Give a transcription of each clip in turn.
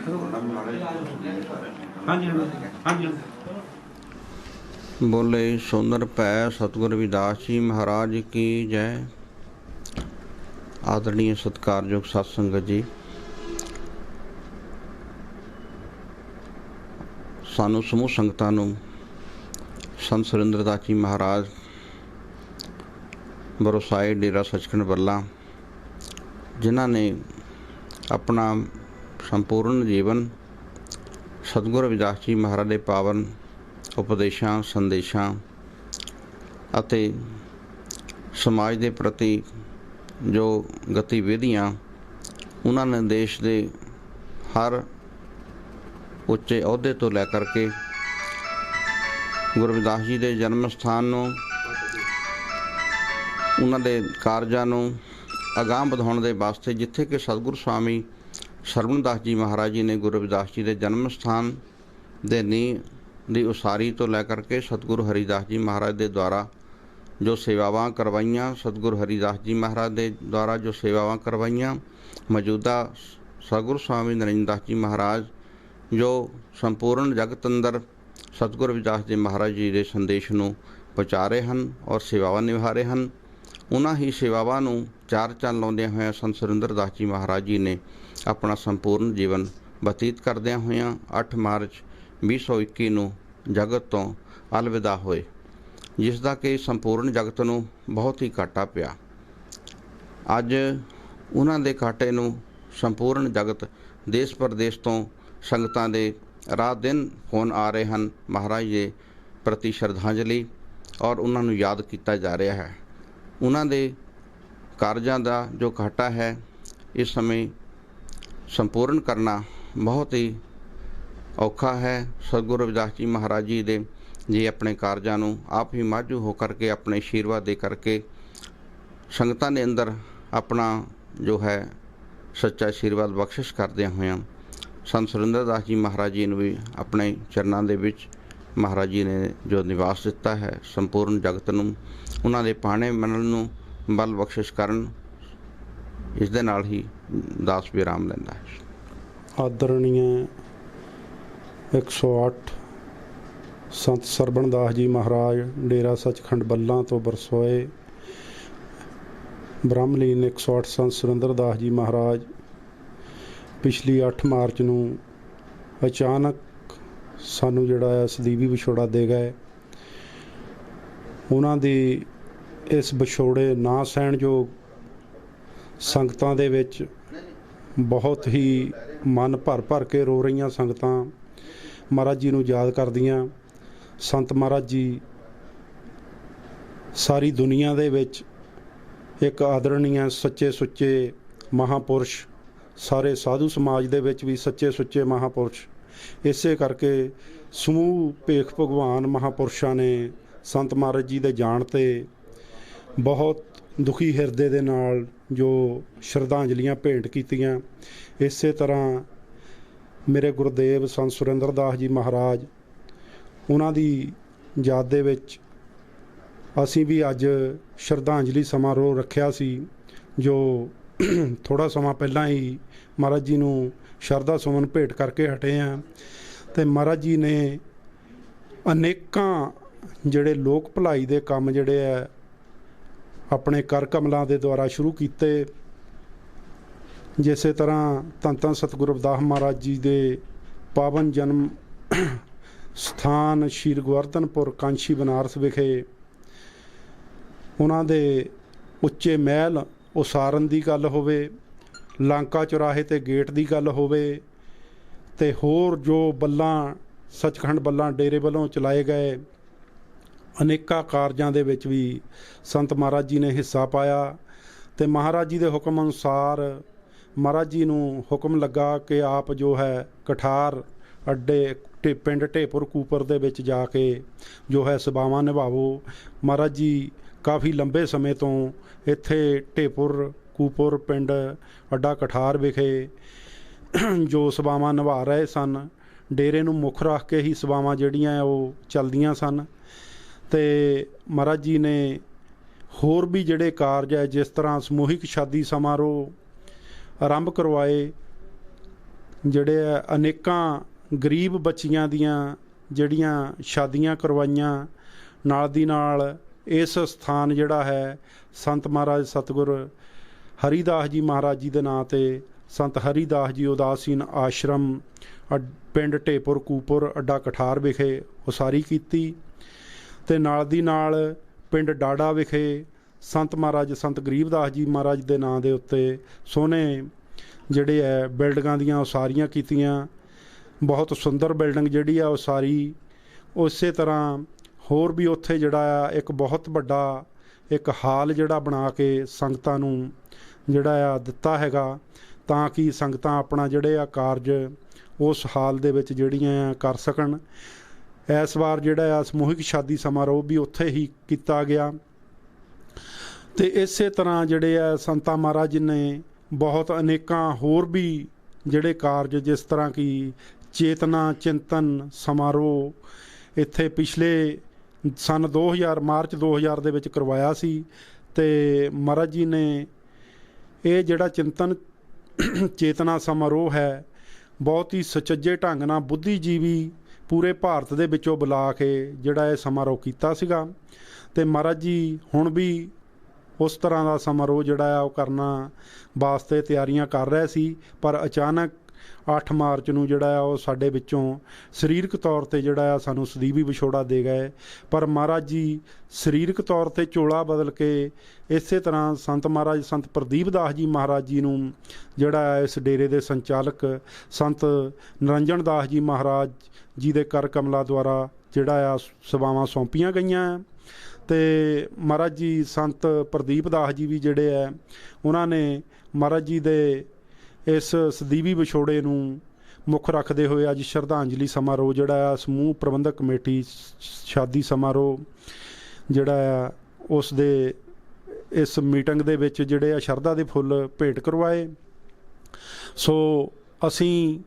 हाँ जी हाँ जी। बोले सुंदर पै सतगुर रविदास जी महाराज की जय। आदरणीय सत्कारयोग सत संगत जी, सानू समूह संगतां नूं संत सुरिंदर दास जी महाराज बरोसाए डेरा सचखंड बल्ला, जिन्हां ने अपना संपूर्ण जीवन सतगुर रविदास जी महाराज के पावन उपदेशों संदेशों अते समाज के प्रति जो गतिविधियां उन्होंने देश के हर उच्चे अहुदे तो लैकर के गुरु रविदास जी के जन्म स्थान नूं उन्होंने कारजां नूं अगाह बढ़ाउण दे वास्ते जिथे कि सतगुरु स्वामी सरवणदास जी महाराज जी ने गुरु रविदास जी के जन्म स्थान के नींह की उसारी तो लैकर के सतगुरु हरिदास जी महाराज के द्वारा जो सेवावां करवाइयां, सतगुरु हरिदास जी महाराज के द्वारा जो सेवावां करवाइयां, मौजूदा सतगुरु स्वामी नरेंद्र दास जी महाराज जो संपूर्ण जगत अंदर सतगुरु रविदास जी महाराज जी के संदेश नूं पहुँचा रहे हैं और सेवावां निभा रहे हैं। उन्हां ही सेवावां नूं चार चंद लाउंदियां होइयां संत सुरिंदर दास जी महाराज जी ने अपना संपूर्ण जीवन बतीत करदियां होइयां 8 मार्च 2021 नूं जगत तो अलविदा होए, जिसका कि संपूर्ण जगत नूं बहुत ही घाटा पिया। अज उन्हां दे घाटे नूं संपूर्ण जगत देश प्रदेश तो संगतां दे रात दिन फोन आ रहे हैं महाराज जी प्रति श्रद्धांजलि और उन्हां नूं याद किया जा रहा है। उन्हां दे कारजां दा जो घाटा है इस समय संपूर्ण करना बहुत ही औखा है। सतगुरु रविदास जी महाराज जी दे जी अपने कारजां नूं आप ही माਝੂ होकर के अपने आशीर्वाद दे करके संगतां दे अंदर अपना जो है सच्चा आशीर्वाद बख्शिश करदियां होइयां संत सुरिंदर दास जी महाराज जी ने भी अपने चरणों के विच महाराज जी ने जो निवास दिता है संपूर्ण जगत नूं उन्हां दे पाणे मनण नूं बल बख्शिश करन, इस दे नाल ही दास विराम लैंदा है। आदरणीय 108 संत सरवण दास जी महाराज डेरा सचखंड बल्ला तो बरसोए, ब्रह्मलीन 108 संत सुरिंदर दास जी महाराज पिछली 8 मार्च नूं अचानक सानू जिहड़ा है सदीवी विछोड़ा दे गए। उन्हां दी इस विछोड़े ना सहणयोग संगतां दे विच बहुत ही मन भर भर के रो रहीआं संगतां महाराज जी नूं याद करदियां। संत महाराज जी सारी दुनिया दे विच एक आदरणीय सच्चे सुच्चे महापुरुष, सारे साधु समाज दे विच भी सच्चे सुच्चे महापुरुष, इसे करके समूह भेख भगवान महापुरुषां ने संत महाराज जी दे जाण ते बहुत दुखी हिरदे दे नाल जो श्रद्धांजलियां भेंट कीतियां। इसे तरह मेरे गुरुदेव संत सुरिंदर दास जी महाराज उन्हां दी याद दे विच असीं भी अज श्रद्धांजलि समारोह रखिया सी, जो थोड़ा समा पहला ही महाराज जी नूं शरधा सुमन भेंट करके हटे हैं। तो महाराज जी ने अनेकां जिहड़े लोक भलाई दे काम जिहड़े है अपने कर कमलों के द्वारा शुरू किए। जिस तरह धन धन सतगुरु रविदास महाराज जी के पावन जन्म स्थान श्री गोवर्धनपुर कांशी बनारस विखे उन्हां दे उच्चे महल उसारन की गल होवे, लांका चौराहे ते गेट की गल होवे, ते होर जो बल्लां सचखंड बल्लां डेरे वालों चलाए गए अनेका कारजां दे विच भी संत महाराज जी ने हिस्सा पाया। ते महाराज जी के हुक्म अनुसार महाराज जी नूं हुक्म लगा कि आप जो है कठार अड्डे पिंड ढेपुर कूपर दे विच जाके जो है सभावां निभावो। महाराज जी काफ़ी लंबे समय तो इत्थे ढेपुर कूपुर पिंड अड्डा कठार विखे जो सभावां निभा रहे सन। डेरे नूं मुख रख के ही सभावां जिहड़ियां वो चलदियां सन। ते महाराज जी ने होर भी जिहड़े कारज है जिस तरह समूहिक शादी समारोह आरंभ करवाए ਜਿਹੜੇ ਆ ਅਨੇਕਾਂ ਗਰੀਬ ਬੱਚੀਆਂ ਦੀਆਂ ਜਿਹੜੀਆਂ ਸ਼ਾਦੀਆਂ ਕਰਵਾਈਆਂ। ਨਾਲ ਦੀ ਨਾਲ ਇਸ ਸਥਾਨ ਜਿਹੜਾ ਹੈ ਸੰਤ ਮਹਾਰਾਜ ਸਤਿਗੁਰ ਹਰੀਦਾਸ ਜੀ ਮਹਾਰਾਜ ਜੀ ਦੇ ਨਾਂ 'ਤੇ ਸੰਤ ਹਰੀਦਾਸ ਜੀ ਉਦਾਸੀਨ ਆਸ਼ਰਮ ਪਿੰਡ ਢੇਪੁਰ ਕੂਪੁਰ ਅੱਡਾ ਕਠਾਰ ਵਿਖੇ ਉਸਾਰੀ ਕੀਤੀ। ਅਤੇ ਨਾਲ ਦੀ ਨਾਲ ਪਿੰਡ ਡਾਡਾ ਵਿਖੇ ਸੰਤ ਮਹਾਰਾਜ ਸੰਤ ਗਰੀਬਦਾਸ ਜੀ ਮਹਾਰਾਜ ਦੇ ਨਾਂ ਦੇ ਉੱਤੇ ਸੋਹਣੇ ਜਿਹੜੇ ਹੈ ਬਿਲਡਿੰਗਾਂ ਦੀਆਂ ਉਸਾਰੀਆਂ ਕੀਤੀਆਂ। ਬਹੁਤ ਸੁੰਦਰ ਬਿਲਡਿੰਗ ਜਿਹੜੀ ਆ ਉਸਾਰੀ। ਉਸੇ ਤਰ੍ਹਾਂ ਹੋਰ ਵੀ ਉੱਥੇ ਜਿਹੜਾ ਆ ਇੱਕ ਬਹੁਤ ਵੱਡਾ ਇੱਕ ਹਾਲ ਜਿਹੜਾ ਬਣਾ ਕੇ ਸੰਗਤਾਂ ਨੂੰ ਜਿਹੜਾ ਆ ਦਿੱਤਾ ਹੈਗਾ, ਤਾਂ ਕਿ ਸੰਗਤਾਂ ਆਪਣਾ ਜਿਹੜੇ ਆ ਕਾਰਜ ਉਸ ਹਾਲ ਦੇ ਵਿੱਚ ਜਿਹੜੀਆਂ ਆ ਕਰ ਸਕਣ। ਇਸ ਵਾਰ ਜਿਹੜਾ ਆ ਸਮੂਹਿਕ ਸ਼ਾਦੀ ਸਮਾਰੋਹ ਵੀ ਉੱਥੇ ਹੀ ਕੀਤਾ ਗਿਆ। ਅਤੇ ਇਸੇ ਤਰ੍ਹਾਂ ਜਿਹੜੇ ਆ ਸੰਤਾਂ ਮਹਾਰਾਜ ਜੀ ਨੇ ਬਹੁਤ ਅਨੇਕਾਂ ਹੋਰ ਵੀ ਜਿਹੜੇ ਕਾਰਜ, ਜਿਸ ਤਰ੍ਹਾਂ ਕਿ ਚੇਤਨਾ ਚਿੰਤਨ ਸਮਾਰੋਹ ਇੱਥੇ ਪਿਛਲੇ ਸੰਨ 2000 ਮਾਰਚ 2000 ਦੇ ਵਿੱਚ ਕਰਵਾਇਆ ਸੀ। ਅਤੇ ਮਹਾਰਾਜ ਜੀ ਨੇ ਇਹ ਜਿਹੜਾ ਚਿੰਤਨ ਚੇਤਨਾ ਸਮਾਰੋਹ ਹੈ ਬਹੁਤ ਹੀ ਸੁਚੱਜੇ ਢੰਗ ਨਾਲ ਬੁੱਧੀਜੀਵੀ ਪੂਰੇ ਭਾਰਤ ਦੇ ਵਿੱਚੋਂ ਬੁਲਾ ਕੇ ਜਿਹੜਾ ਇਹ ਸਮਾਰੋਹ ਕੀਤਾ ਸੀਗਾ। ਅਤੇ ਮਹਾਰਾਜ ਜੀ ਹੁਣ ਵੀ ਉਸ ਤਰ੍ਹਾਂ ਦਾ ਸਮਾਰੋਹ ਜਿਹੜਾ ਆ ਉਹ ਕਰਨਾ ਵਾਸਤੇ ਤਿਆਰੀਆਂ ਕਰ ਰਹੇ ਸੀ, ਪਰ ਅਚਾਨਕ 8 ਮਾਰਚ ਨੂੰ ਜਿਹੜਾ ਆ ਉਹ ਸਾਡੇ ਵਿੱਚੋਂ ਸਰੀਰਕ ਤੌਰ 'ਤੇ ਜਿਹੜਾ ਆ ਸਾਨੂੰ ਸਦੀਵੀ ਵਿਛੋੜਾ ਦੇ ਗਏ। ਪਰ ਮਹਾਰਾਜ ਜੀ ਸਰੀਰਕ ਤੌਰ 'ਤੇ ਚੋਲਾ ਬਦਲ ਕੇ ਇਸੇ ਤਰ੍ਹਾਂ ਸੰਤ ਮਹਾਰਾਜ ਸੰਤ ਪ੍ਰਦੀਪ ਦਾਸ ਜੀ ਮਹਾਰਾਜ ਜੀ ਨੂੰ ਜਿਹੜਾ ਆ ਇਸ ਡੇਰੇ ਦੇ ਸੰਚਾਲਕ ਸੰਤ ਨਿਰੰਜਨ ਦਾਸ ਜੀ ਮਹਾਰਾਜ ਜੀ ਦੇ ਕਰ ਕਮਲਾ ਦੁਆਰਾ ਜਿਹੜਾ ਆ ਸੇਵਾਵਾਂ ਸੌਂਪੀਆਂ ਗਈਆਂ। ਅਤੇ ਮਹਾਰਾਜ ਜੀ ਸੰਤ ਪ੍ਰਦੀਪ ਦਾਸ ਜੀ ਵੀ ਜਿਹੜੇ ਹੈ ਉਹਨਾਂ ਨੇ ਮਹਾਰਾਜ ਜੀ ਦੇ ਇਸ ਸਦੀਵੀ ਵਿਛੋੜੇ ਨੂੰ ਮੁੱਖ ਰੱਖਦੇ ਹੋਏ ਅੱਜ ਸ਼ਰਧਾਂਜਲੀ ਸਮਾਰੋਹ ਜਿਹੜਾ ਆ ਸਮੂਹ ਪ੍ਰਬੰਧਕ ਕਮੇਟੀ ਸ਼ਾਦੀ ਸਮਾਰੋਹ ਜਿਹੜਾ ਆ ਉਸ ਦੇ ਇਸ ਮੀਟਿੰਗ ਦੇ ਵਿੱਚ ਜਿਹੜੇ ਆ ਸ਼ਰਧਾ ਦੇ ਫੁੱਲ ਭੇਟ ਕਰਵਾਏ। ਸੋ ਅਸੀਂ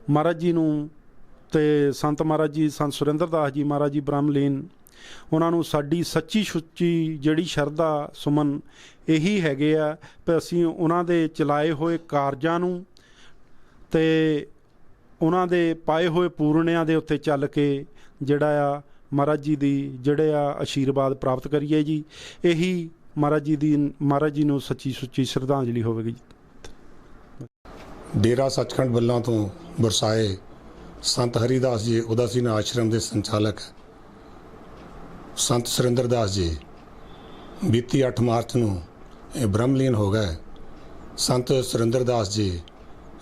ਮਹਾਰਾਜ ਜੀ ਨੂੰ ਅਤੇ ਸੰਤ ਮਹਾਰਾਜ ਜੀ ਸੰਤ ਸੁਰਿੰਦਰ ਦਾਸ ਜੀ ਮਹਾਰਾਜ ਜੀ ਬ੍ਰਹਮਲੀਨ ਉਹਨਾਂ ਨੂੰ ਸਾਡੀ ਸੱਚੀ ਸੁੱਚੀ ਜਿਹੜੀ ਸ਼ਰਧਾ ਸੁਮਨ ਇਹੀ ਹੈਗੇ ਆ ਕਿ ਅਸੀਂ ਉਹਨਾਂ ਦੇ ਚਲਾਏ ਹੋਏ ਕਾਰਜਾਂ ਨੂੰ ਅਤੇ ਉਹਨਾਂ ਦੇ ਪਾਏ ਹੋਏ ਪੂਰਨਿਆਂ ਦੇ ਉੱਤੇ ਚੱਲ ਕੇ ਜਿਹੜਾ ਆ ਮਹਾਰਾਜ ਜੀ ਦੀ ਜਿਹੜੇ ਆ ਆਸ਼ੀਰਵਾਦ ਪ੍ਰਾਪਤ ਕਰੀਏ ਜੀ। ਇਹੀ ਮਹਾਰਾਜ ਜੀ ਨੂੰ ਸੱਚੀ ਸੁੱਚੀ ਸ਼ਰਧਾਂਜਲੀ ਹੋਵੇਗੀ। ਡੇਰਾ ਸੱਚਖੰਡ ਵੱਲੋਂ ਤੋਂ ਬਰਸਾਏ ਸੰਤ ਹਰੀਦਾਸ ਜੀ ਉਦਾਸੀਨ ਆਸ਼ਰਮ ਦੇ ਸੰਚਾਲਕ ਸੰਤ ਸੁਰਿੰਦਰ ਦਾਸ ਜੀ ਬੀਤੀ 8 ਮਾਰਚ ਨੂੰ ਇਹ ਬ੍ਰਹਮਲੀਨ ਹੋ ਗਏ। ਸੰਤ ਸੁਰਿੰਦਰ ਦਾਸ ਜੀ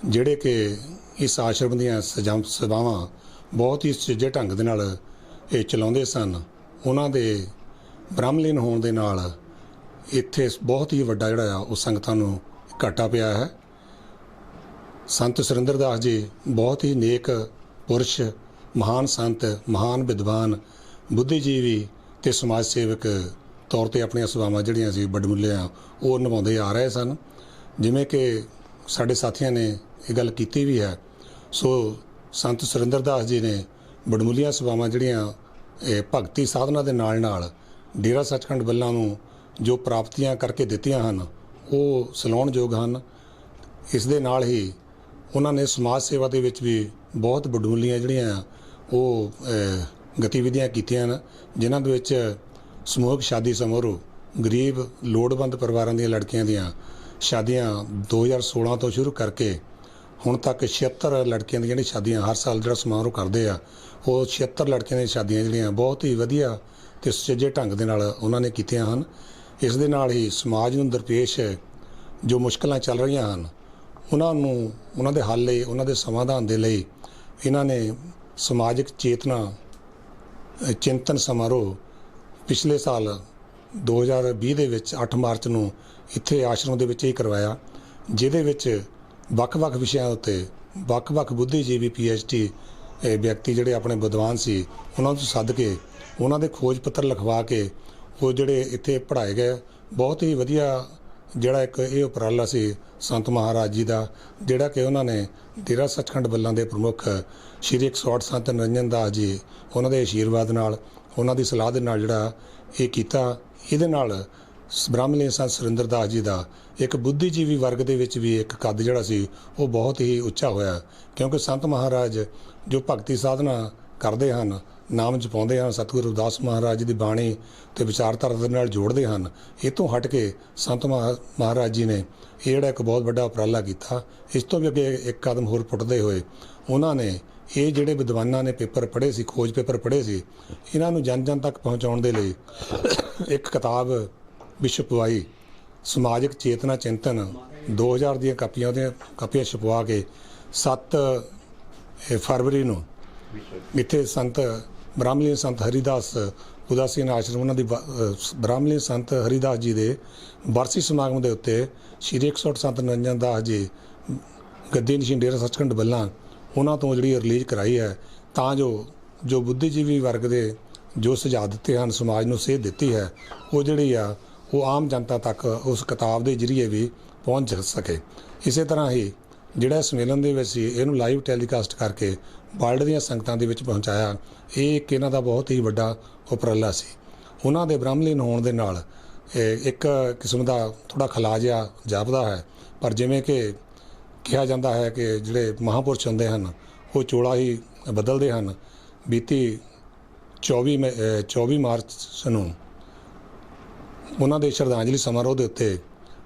ਜਿਹੜੇ ਕਿ ਇਸ ਆਸ਼ਰਮ ਦੀਆਂ ਸੇਵਾਵਾਂ ਬਹੁਤ ਹੀ ਸੁਚੱਜੇ ਢੰਗ ਦੇ ਨਾਲ ਇਹ ਚਲਾਉਂਦੇ ਸਨ, ਉਹਨਾਂ ਦੇ ਬ੍ਰਹਮਲੀਨ ਹੋਣ ਦੇ ਨਾਲ ਇੱਥੇ ਬਹੁਤ ਹੀ ਵੱਡਾ ਜਿਹੜਾ ਆ ਉਹ ਸੰਗਤਾਂ ਨੂੰ ਘਾਟਾ ਪਿਆ ਹੈ। ਸੰਤ ਸੁਰਿੰਦਰ ਦਾਸ ਜੀ ਬਹੁਤ ਹੀ ਨੇਕ ਪੁਰਸ਼, ਮਹਾਨ ਸੰਤ, ਮਹਾਨ ਵਿਦਵਾਨ, ਬੁੱਧੀਜੀਵੀ ਅਤੇ ਸਮਾਜ ਸੇਵਕ ਤੌਰ 'ਤੇ ਆਪਣੀਆਂ ਸੇਵਾਵਾਂ ਜਿਹੜੀਆਂ ਸੀ ਵੱਡਮੁੱਲੀਆਂ ਉਹ ਨਿਭਾਉਂਦੇ ਆ ਰਹੇ ਸਨ। ਜਿਵੇਂ ਕਿ ਸਾਡੇ ਸਾਥੀਆਂ ਨੇ ਇਹ ਗੱਲ ਕੀਤੀ ਵੀ ਹੈ, ਸੋ ਸੰਤ ਸੁਰਿੰਦਰ ਦਾਸ ਜੀ ਨੇ ਵੱਡਮੁੱਲੀਆਂ ਸੇਵਾਵਾਂ ਜਿਹੜੀਆਂ ਇਹ ਭਗਤੀ ਸਾਧਨਾ ਦੇ ਨਾਲ ਨਾਲ ਡੇਰਾ ਸੱਚਖੰਡ ਵੱਲਾਂ ਨੂੰ ਜੋ ਪ੍ਰਾਪਤੀਆਂ ਕਰਕੇ ਦਿੱਤੀਆਂ ਹਨ ਉਹ ਸਲਾਹੁਣਯੋਗ ਹਨ। ਇਸ ਦੇ ਨਾਲ ਹੀ ਉਹਨਾਂ ਨੇ ਸਮਾਜ ਸੇਵਾ ਦੇ ਵਿੱਚ ਵੀ ਬਹੁਤ ਵੱਡਮੁੱਲੀਆਂ ਜਿਹੜੀਆਂ ਉਹ ਗਤੀਵਿਧੀਆਂ ਕੀਤੀਆਂ ਹਨ, ਜਿਨ੍ਹਾਂ ਦੇ ਵਿੱਚ ਸਮੂਹਿਕ ਸ਼ਾਦੀ ਸਮਾਰੋਹ ਗਰੀਬ ਲੋੜਵੰਦ ਪਰਿਵਾਰਾਂ ਦੀਆਂ ਲੜਕੀਆਂ ਦੀਆਂ ਸ਼ਾਦੀਆਂ 2016 ਤੋਂ ਸ਼ੁਰੂ ਕਰਕੇ ਹੁਣ ਤੱਕ 76 ਲੜਕੀਆਂ ਦੀਆਂ ਜਿਹੜੀਆਂ ਸ਼ਾਦੀਆਂ ਹਰ ਸਾਲ ਜਿਹੜਾ ਸਮਾਰੋਹ ਕਰਦੇ ਆ, ਉਹ 76 ਲੜਕੀਆਂ ਦੀਆਂ ਸ਼ਾਦੀਆਂ ਜਿਹੜੀਆਂ ਬਹੁਤ ਹੀ ਵਧੀਆ ਅਤੇ ਸੁਚੱਜੇ ਢੰਗ ਦੇ ਨਾਲ ਉਹਨਾਂ ਨੇ ਕੀਤੀਆਂ ਹਨ। ਇਸ ਦੇ ਨਾਲ ਹੀ ਸਮਾਜ ਨੂੰ ਦਰਪੇਸ਼ ਜੋ ਮੁਸ਼ਕਲਾਂ ਚੱਲ ਰਹੀਆਂ ਹਨ ਉਹਨਾਂ ਨੂੰ ਉਹਨਾਂ ਦੇ ਹੱਲ ਲਈ, ਉਹਨਾਂ ਦੇ ਸਮਾਧਾਨ ਦੇ ਲਈ ਇਹਨਾਂ ਨੇ ਸਮਾਜਿਕ ਚੇਤਨਾ ਚਿੰਤਨ ਸਮਾਰੋਹ ਪਿਛਲੇ ਸਾਲ 2020 ਦੇ ਵਿੱਚ 8 ਮਾਰਚ ਨੂੰ ਇੱਥੇ ਆਸ਼ਰਮ ਦੇ ਵਿੱਚ ਹੀ ਕਰਵਾਇਆ, ਜਿਹਦੇ ਵਿੱਚ ਵੱਖ-ਵੱਖ ਵਿਸ਼ਿਆਂ ਉੱਤੇ ਵੱਖ-ਵੱਖ ਬੁੱਧੀਜੀਵੀ PhD ਵਿਅਕਤੀ ਜਿਹੜੇ ਆਪਣੇ ਵਿਦਵਾਨ ਸੀ ਉਹਨਾਂ ਨੂੰ ਸੱਦ ਕੇ ਉਹਨਾਂ ਦੇ ਖੋਜ ਪੱਤਰ ਲਿਖਵਾ ਕੇ ਉਹ ਜਿਹੜੇ ਇੱਥੇ ਪੜ੍ਹਾਏ ਗਏ। ਬਹੁਤ ਹੀ ਵਧੀਆ ਜਿਹੜਾ ਇੱਕ ਇਹ ਉਪਰਾਲਾ ਸੀ ਸੰਤ ਮਹਾਰਾਜ ਜੀ ਦਾ, ਜਿਹੜਾ ਕਿ ਉਹਨਾਂ ਨੇ ਡੇਰਾ ਸੱਚਖੰਡ ਵੱਲਾਂ ਦੇ ਪ੍ਰਮੁੱਖ ਸ਼੍ਰੀ 108 ਸੰਤ ਨਿਰੰਜਨ ਦਾਸ ਜੀ ਉਹਨਾਂ ਦੇ ਆਸ਼ੀਰਵਾਦ ਨਾਲ, ਉਹਨਾਂ ਦੀ ਸਲਾਹ ਦੇ ਨਾਲ ਜਿਹੜਾ ਇਹ ਕੀਤਾ। ਇਹਦੇ ਨਾਲ ਬ੍ਰਹਮਲੀਨ ਸੰਤ ਸੁਰਿੰਦਰ ਦਾਸ ਜੀ ਦਾ ਇੱਕ ਬੁੱਧੀਜੀਵੀ ਵਰਗ ਦੇ ਵਿੱਚ ਵੀ ਇੱਕ ਕੱਦ ਜਿਹੜਾ ਸੀ ਉਹ ਬਹੁਤ ਹੀ ਉੱਚਾ ਹੋਇਆ, ਕਿਉਂਕਿ ਸੰਤ ਮਹਾਰਾਜ ਜੋ ਭਗਤੀ ਸਾਧਨਾ ਕਰਦੇ ਹਨ, ਨਾਮ ਜਪਾਉਂਦੇ ਹਨ, ਸਤਿਗੁਰੂ ਰਵਿਦਾਸ ਮਹਾਰਾਜ ਜੀ ਦੀ ਬਾਣੀ ਤੇ ਵਿਚਾਰਧਾਰਾ ਦੇ ਨਾਲ ਜੋੜਦੇ ਹਨ। ਇਹ ਤੋਂ ਹਟ ਕੇ ਸੰਤ ਮਹਾਰਾਜ ਜੀ ਨੇ ਇਹ ਜਿਹੜਾ ਇੱਕ ਬਹੁਤ ਵੱਡਾ ਉਪਰਾਲਾ ਕੀਤਾ। ਇਸ ਤੋਂ ਵੀ ਅੱਗੇ ਇੱਕ ਕਦਮ ਹੋਰ ਪੁੱਟਦੇ ਹੋਏ ਉਹਨਾਂ ਨੇ ਇਹ ਜਿਹੜੇ ਵਿਦਵਾਨਾਂ ਨੇ ਪੇਪਰ ਪੜ੍ਹੇ ਸੀ, ਖੋਜ ਪੇਪਰ ਪੜ੍ਹੇ ਸੀ, ਇਹਨਾਂ ਨੂੰ ਜਨ ਜਨ ਤੱਕ ਪਹੁੰਚਾਉਣ ਦੇ ਲਈ ਇੱਕ ਕਿਤਾਬ ਵੀ ਛਪਵਾਈ, ਸਮਾਜਿਕ ਚੇਤਨਾ ਚਿੰਤਨ 2000 ਦੀਆਂ ਕਾਪੀਆਂ ਛਪਵਾ ਕੇ 7 ਫਰਵਰੀ ਨੂੰ ਇੱਥੇ ਸੰਤ ਬ੍ਰਹਮਲੀਨ ਸੰਤ ਹਰੀਦਾਸ ਉਦਾਸੀਨ ਆਸ਼ਰਮ ਉਹਨਾਂ ਦੀ ਬ੍ਰਹਮਲੀਨ ਸੰਤ ਹਰੀਦਾਸ ਜੀ ਦੇ ਵਰਸੀ ਸਮਾਗਮ ਦੇ ਉੱਤੇ ਸ਼੍ਰੀ 108 ਸੰਤ ਨਿਰੰਜਨ ਦਾਸ ਜੀ ਗੱਦੀ ਨਸ਼ੀਨ ਡੇਰਾ ਸੱਚਖੰਡ ਬੱਲਾਂ ਉਹਨਾਂ ਤੋਂ ਜਿਹੜੀ ਰਿਲੀਜ਼ ਕਰਾਈ ਹੈ, ਤਾਂ ਜੋ ਬੁੱਧੀਜੀਵੀ ਵਰਗ ਦੇ ਜੋ ਸੁਝਾਅ ਦਿੱਤੇ ਹਨ, ਸਮਾਜ ਨੂੰ ਸੇਧ ਦਿੱਤੀ ਹੈ, ਉਹ ਜਿਹੜੀ ਆ ਉਹ ਆਮ ਜਨਤਾ ਤੱਕ ਉਸ ਕਿਤਾਬ ਦੇ ਜ਼ਰੀਏ ਵੀ ਪਹੁੰਚ ਸਕੇ। ਇਸੇ ਤਰ੍ਹਾਂ ਹੀ ਜਿਹੜਾ ਸੰਮੇਲਨ ਦੇ ਵਿੱਚ ਸੀ ਇਹਨੂੰ ਲਾਈਵ ਟੈਲੀਕਾਸਟ ਕਰਕੇ ਵਰਲਡ ਦੀਆਂ ਸੰਗਤਾਂ ਦੇ ਵਿੱਚ ਪਹੁੰਚਾਇਆ, ਇਹ ਇੱਕ ਇਹਨਾਂ ਦਾ ਬਹੁਤ ਹੀ ਵੱਡਾ ਉਪਰਾਲਾ ਸੀ। ਉਹਨਾਂ ਦੇ ਬ੍ਰਹਮਲੀਨ ਹੋਣ ਦੇ ਨਾਲ ਇੱਕ ਕਿਸਮ ਦਾ ਥੋੜ੍ਹਾ ਖਲਾ ਜਿਹਾ ਜਾਪਦਾ ਹੈ, ਪਰ ਜਿਵੇਂ ਕਿ ਕਿਹਾ ਜਾਂਦਾ ਹੈ ਕਿ ਜਿਹੜੇ ਮਹਾਂਪੁਰਸ਼ ਹੁੰਦੇ ਹਨ ਉਹ ਚੋਲਾ ਹੀ ਬਦਲਦੇ ਹਨ। ਬੀਤੀ 24 ਮਾਰਚ ਨੂੰ ਉਹਨਾਂ ਦੇ ਸ਼ਰਧਾਂਜਲੀ ਸਮਾਰੋਹ ਦੇ ਉੱਤੇ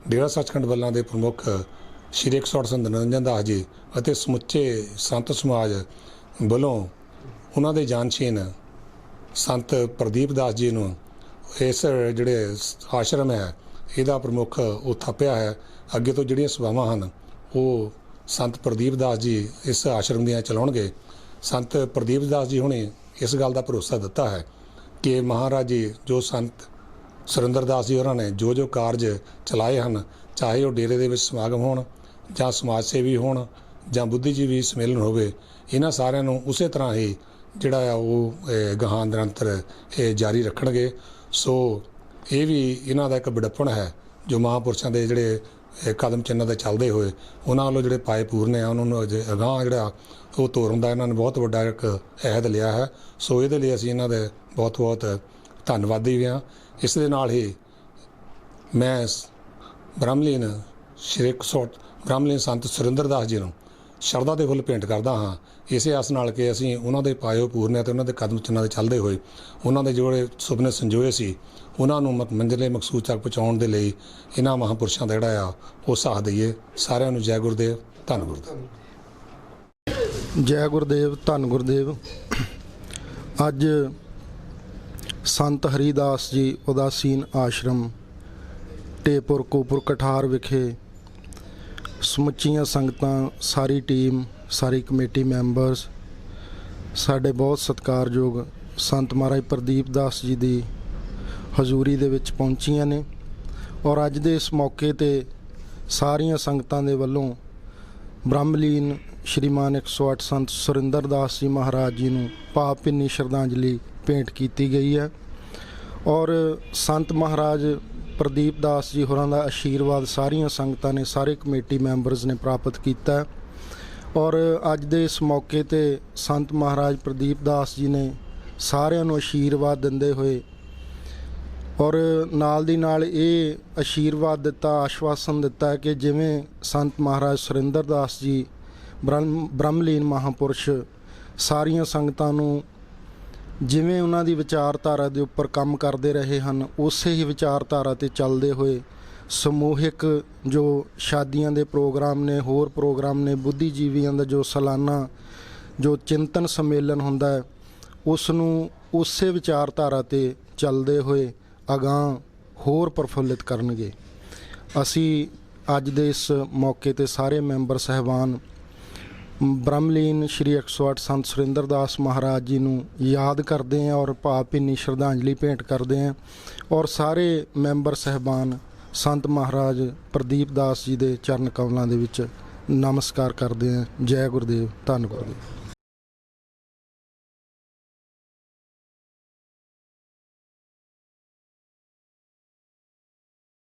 ਡੇਰਾ ਸੱਚਖੰਡ ਬੱਲਾਂ ਦੇ ਪ੍ਰਮੁੱਖ ਸ਼੍ਰੀ 108 ਸੰਤ ਨਿਰੰਜਨ ਦਾਸ ਜੀ ਅਤੇ ਸਮੁੱਚੇ ਸੰਤ ਸਮਾਜ ਵੱਲੋਂ ਉਹਨਾਂ ਦੇ ਜਾਨਸ਼ੀਨ ਸੰਤ ਪ੍ਰਦੀਪ ਦਾਸ ਜੀ ਨੂੰ ਇਸ ਜਿਹੜੇ ਆਸ਼ਰਮ ਹੈ ਇਹਦਾ ਪ੍ਰਮੁੱਖ ਉਹ ਥਾਪਿਆ ਹੈ। ਅੱਗੇ ਤੋਂ ਜਿਹੜੀਆਂ ਸਭਾਵਾਂ ਹਨ ਉਹ ਸੰਤ ਪ੍ਰਦੀਪ ਦਾਸ ਜੀ ਇਸ ਆਸ਼ਰਮ ਦੀਆਂ ਚਲਾਉਣਗੇ। ਸੰਤ ਪ੍ਰਦੀਪ ਦਾਸ ਜੀ ਹੁਣੇ ਇਸ ਗੱਲ ਦਾ ਭਰੋਸਾ ਦਿੱਤਾ ਹੈ ਕਿ ਮਹਾਰਾਜ ਜੀ ਜੋ ਸੰਤ ਸੁਰਿੰਦਰ ਦਾਸ ਜੀ ਹੋਰਾਂ ਨੇ ਜੋ ਕਾਰਜ ਚਲਾਏ ਹਨ, ਚਾਹੇ ਉਹ ਡੇਰੇ ਦੇ ਵਿੱਚ ਸਮਾਗਮ ਹੋਣ ਜਾਂ ਸਮਾਜ ਸੇਵੀ ਹੋਣ ਜਾਂ ਬੁੱਧੀਜੀਵੀ ਸੰਮੇਲਨ ਹੋਵੇ, ਇਹਨਾਂ ਸਾਰਿਆਂ ਨੂੰ ਉਸੇ ਤਰ੍ਹਾਂ ਹੀ ਜਿਹੜਾ ਆ ਉਹ ਗਾਹਾਂ ਨਿਰੰਤਰ ਇਹ ਜਾਰੀ ਰੱਖਣਗੇ। ਸੋ ਇਹ ਵੀ ਇਹਨਾਂ ਦਾ ਇੱਕ ਵਿਡੱਪਣ ਹੈ ਜੋ ਮਹਾਂਪੁਰਸ਼ਾਂ ਦੇ ਜਿਹੜੇ ਕਦਮ ਚਿੰਨ੍ਹਾਂ 'ਤੇ ਚੱਲਦੇ ਹੋਏ ਉਹਨਾਂ ਵੱਲੋਂ ਜਿਹੜੇ ਪਾਏ ਪੂਰਨੇ ਆ ਉਹਨਾਂ ਨੂੰ ਅਗਾਂਹ ਜਿਹੜਾ ਉਹ ਤੋਰਨ ਦਾ ਇਹਨਾਂ ਨੇ ਬਹੁਤ ਵੱਡਾ ਇੱਕ ਅਹਿਦ ਲਿਆ ਹੈ। ਸੋ ਇਹਦੇ ਲਈ ਅਸੀਂ ਇਹਨਾਂ ਦੇ ਬਹੁਤ ਬਹੁਤ ਧੰਨਵਾਦੀ ਵੀ ਹਾਂ। ਇਸ ਦੇ ਨਾਲ ਹੀ ਮੈਂ ਬ੍ਰਹਮਲੀਨ ਸ਼੍ਰੀ 108 ਬ੍ਰਹਮਲੀਨ ਸੰਤ ਸੁਰਿੰਦਰ ਦਾਸ ਜੀ ਨੂੰ ਸ਼ਰਧਾ ਦੇ ਫੁੱਲ ਭੇਂਟ ਕਰਦਾ ਹਾਂ, ਇਸੇ ਆਸ ਨਾਲ ਕਿ ਅਸੀਂ ਉਹਨਾਂ ਦੇ ਪਾਇਓ ਪੂਰਨੇ ਅਤੇ ਉਹਨਾਂ ਦੇ ਕਦਮ ਚਿੰਨ੍ਹਾਂ 'ਤੇ ਚੱਲਦੇ ਹੋਏ ਉਹਨਾਂ ਦੇ ਜਿਹੜੇ ਸੁਪਨੇ ਸੰਜੋਏ ਸੀ ਉਹਨਾਂ ਨੂੰ ਮੰਜ਼ਿਲੇ ਮਕਸੂਦ ਤੱਕ ਪਹੁੰਚਾਉਣ ਦੇ ਲਈ ਇਹਨਾਂ ਮਹਾਂਪੁਰਸ਼ਾਂ ਦਾ ਜਿਹੜਾ ਆ ਉਹ ਸਾਥ ਦਈਏ। ਸਾਰਿਆਂ ਨੂੰ ਜੈ ਗੁਰਦੇਵ, ਧੰਨ ਗੁਰਦੇਵ। ਜੈ ਗੁਰਦੇਵ, ਧੰਨ ਗੁਰਦੇਵ। ਅੱਜ ਸੰਤ ਹਰੀਦਾਸ ਜੀ ਉਦਾਸੀਨ ਆਸ਼ਰਮ ਟੇਪੁਰ ਕੋਪੁਰ ਕਠਾਰ ਵਿਖੇ ਸਮੁੱਚੀਆਂ ਸੰਗਤਾਂ, ਸਾਰੀ ਟੀਮ, ਸਾਰੀ ਕਮੇਟੀ ਮੈਂਬਰਸ, ਸਾਡੇ ਬਹੁਤ ਸਤਿਕਾਰਯੋਗ ਸੰਤ ਮਹਾਰਾਜ ਪ੍ਰਦੀਪ ਦਾਸ ਜੀ ਦੀ ਹਜ਼ੂਰੀ ਦੇ ਵਿੱਚ ਪਹੁੰਚੀਆਂ ਨੇ। ਔਰ ਅੱਜ ਦੇ ਇਸ ਮੌਕੇ 'ਤੇ ਸਾਰੀਆਂ ਸੰਗਤਾਂ ਦੇ ਵੱਲੋਂ ਬ੍ਰਹਮਲੀਨ ਸ਼੍ਰੀਮਾਨ 108 ਸੰਤ ਸੁਰਿੰਦਰ ਦਾਸ ਜੀ ਮਹਾਰਾਜ ਜੀ ਨੂੰ ਭਾਵਭਿੰਨੀ ਸ਼ਰਧਾਂਜਲੀ ਭੇਂਟ ਕੀਤੀ ਗਈ ਹੈ। ਔਰ ਸੰਤ ਮਹਾਰਾਜ ਪ੍ਰਦੀਪ ਦਾਸ ਜੀ ਹੋਰਾਂ ਦਾ ਆਸ਼ੀਰਵਾਦ ਸਾਰੀਆਂ ਸੰਗਤਾਂ ਨੇ, ਸਾਰੇ ਕਮੇਟੀ ਮੈਂਬਰਸ ਨੇ ਪ੍ਰਾਪਤ ਕੀਤਾ। ਔਰ ਅੱਜ ਦੇ ਇਸ ਮੌਕੇ 'ਤੇ ਸੰਤ ਮਹਾਰਾਜ ਪ੍ਰਦੀਪ ਦਾਸ ਜੀ ਨੇ ਸਾਰਿਆਂ ਨੂੰ ਆਸ਼ੀਰਵਾਦ ਦਿੰਦੇ ਹੋਏ ਔਰ ਨਾਲ ਦੀ ਨਾਲ ਇਹ ਆਸ਼ੀਰਵਾਦ ਦਿੱਤਾ, ਆਸ਼ਵਾਸਨ ਦਿੱਤਾ ਕਿ ਜਿਵੇਂ ਸੰਤ ਮਹਾਰਾਜ ਸੁਰਿੰਦਰ ਦਾਸ ਜੀ ਬ੍ਰਹਮਲੀਨ ਮਹਾਂਪੁਰਸ਼ ਸਾਰੀਆਂ ਸੰਗਤਾਂ ਨੂੰ ਜਿਵੇਂ ਉਹਨਾਂ ਦੀ ਵਿਚਾਰਧਾਰਾ ਦੇ ਉੱਪਰ ਕੰਮ ਕਰਦੇ ਰਹੇ ਹਨ, ਉਸੇ ਹੀ ਵਿਚਾਰਧਾਰਾ 'ਤੇ ਚੱਲਦੇ ਹੋਏ ਸਮੂਹਿਕ ਜੋ ਸ਼ਾਦੀਆਂ ਦੇ ਪ੍ਰੋਗਰਾਮ ਨੇ, ਹੋਰ ਪ੍ਰੋਗਰਾਮ ਨੇ, ਬੁੱਧੀਜੀਵੀਆਂ ਦਾ ਜੋ ਸਾਲਾਨਾ ਜੋ ਚਿੰਤਨ ਸੰਮੇਲਨ ਹੁੰਦਾ ਹੈ, ਉਸ ਨੂੰ ਉਸੇ ਵਿਚਾਰਧਾਰਾ 'ਤੇ ਚੱਲਦੇ ਹੋਏ ਅਗਾਂਹ ਹੋਰ ਪ੍ਰਫੁੱਲਿਤ ਕਰਨਗੇ। ਅਸੀਂ ਅੱਜ ਦੇ ਇਸ ਮੌਕੇ 'ਤੇ ਸਾਰੇ ਮੈਂਬਰ ਸਹਿਬਾਨ ਬ੍ਰਹਮਲੀਨ ਸ਼੍ਰੀ 108 ਸੰਤ ਸੁਰਿੰਦਰ ਦਾਸ ਮਹਾਰਾਜ ਜੀ ਨੂੰ ਯਾਦ ਕਰਦੇ ਹਾਂ ਔਰ ਭਾਵਭਿੰਨੀ ਸ਼ਰਧਾਂਜਲੀ ਭੇਂਟ ਕਰਦੇ ਹਾਂ। ਔਰ ਸਾਰੇ ਮੈਂਬਰ ਸਹਿਬਾਨ ਸੰਤ ਮਹਾਰਾਜ ਪ੍ਰਦੀਪ ਦਾਸ ਜੀ ਦੇ ਚਰਨ ਕਮਲਾਂ ਦੇ ਵਿੱਚ ਨਮਸਕਾਰ ਕਰਦੇ ਹਾਂ। ਜੈ ਗੁਰਦੇਵ, ਧੰਨ ਗੁਰਦੇਵ।